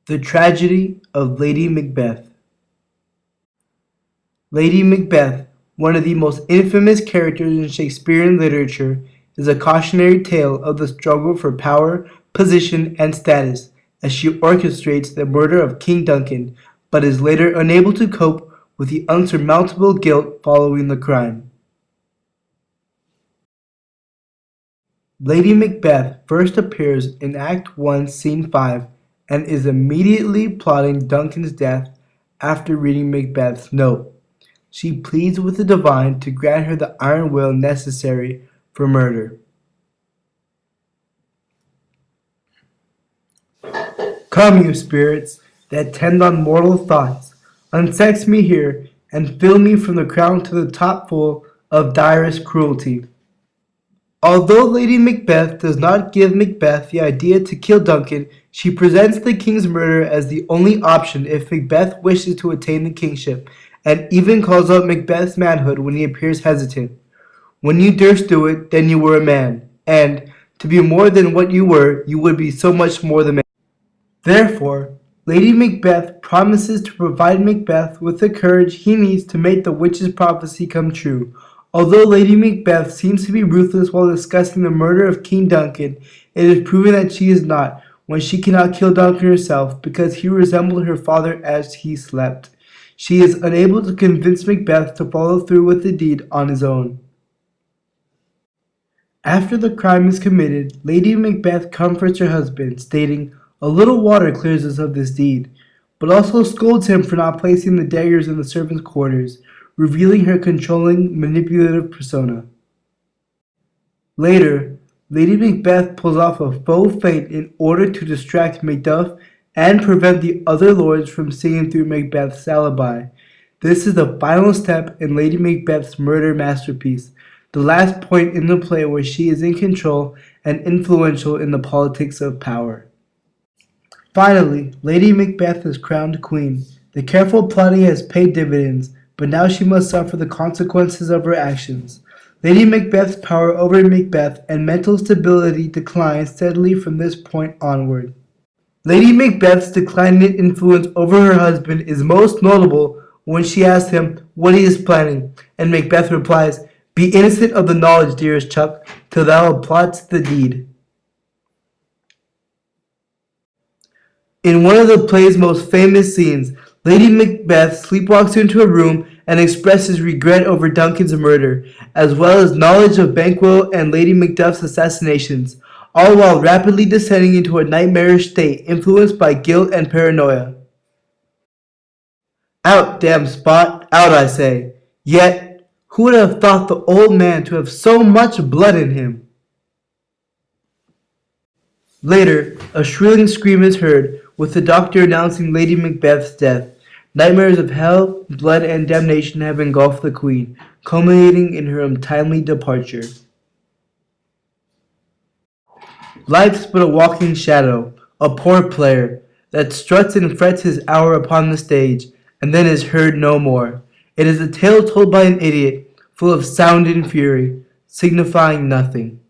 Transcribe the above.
The Tragedy of Lady Macbeth. Lady Macbeth, one of the most infamous characters in Shakespearean literature, is a cautionary tale of the struggle for power, position, and status as she orchestrates the murder of King Duncan, but is later unable to cope with the unsurmountable guilt following the crime. Lady Macbeth first appears in Act 1, Scene 5, and is immediately plotting Duncan's death after reading Macbeth's note. She pleads with the divine to grant her the iron will necessary for murder. Come, you spirits that tend on mortal thoughts, unsex me here, and fill me from the crown to the top full of direst cruelty. Although Lady Macbeth does not give Macbeth the idea to kill Duncan, she presents the king's murder as the only option if Macbeth wishes to attain the kingship, and even calls out Macbeth's manhood when he appears hesitant. When you durst do it, then you were a man, and, to be more than what you were, you would be so much more the man. Therefore, Lady Macbeth promises to provide Macbeth with the courage he needs to make the witch's prophecy come true. Although Lady Macbeth seems to be ruthless while discussing the murder of King Duncan, it is proven that she is not, when she cannot kill Duncan herself because he resembled her father as he slept. She is unable to convince Macbeth to follow through with the deed on his own. After the crime is committed, Lady Macbeth comforts her husband, stating, "A little water clears us of this deed," but also scolds him for not placing the daggers in the servants' quarters, revealing her controlling, manipulative persona. Later, Lady Macbeth pulls off a faux feint in order to distract Macduff and prevent the other lords from seeing through Macbeth's alibi. This is the final step in Lady Macbeth's murder masterpiece, the last point in the play where she is in control and influential in the politics of power. Finally, Lady Macbeth is crowned queen. The careful plotting has paid dividends, but now she must suffer the consequences of her actions. Lady Macbeth's power over Macbeth and mental stability decline steadily from this point onward. Lady Macbeth's declining influence over her husband is most notable when she asks him what he is planning, and Macbeth replies, "Be innocent of the knowledge, dearest Chuck, till thou plott'st the deed." In one of the play's most famous scenes, Lady Macbeth sleepwalks into a room and expresses regret over Duncan's murder, as well as knowledge of Banquo and Lady Macduff's assassinations, all while rapidly descending into a nightmarish state influenced by guilt and paranoia. Out, damn Spot, out I say. Yet, who would have thought the old man to have so much blood in him? Later, a shrilling scream is heard, with the doctor announcing Lady Macbeth's death. Nightmares of hell, blood, and damnation have engulfed the queen, culminating in her untimely departure. Life's but a walking shadow, a poor player, that struts and frets his hour upon the stage, and then is heard no more. It is a tale told by an idiot, full of sound and fury, signifying nothing.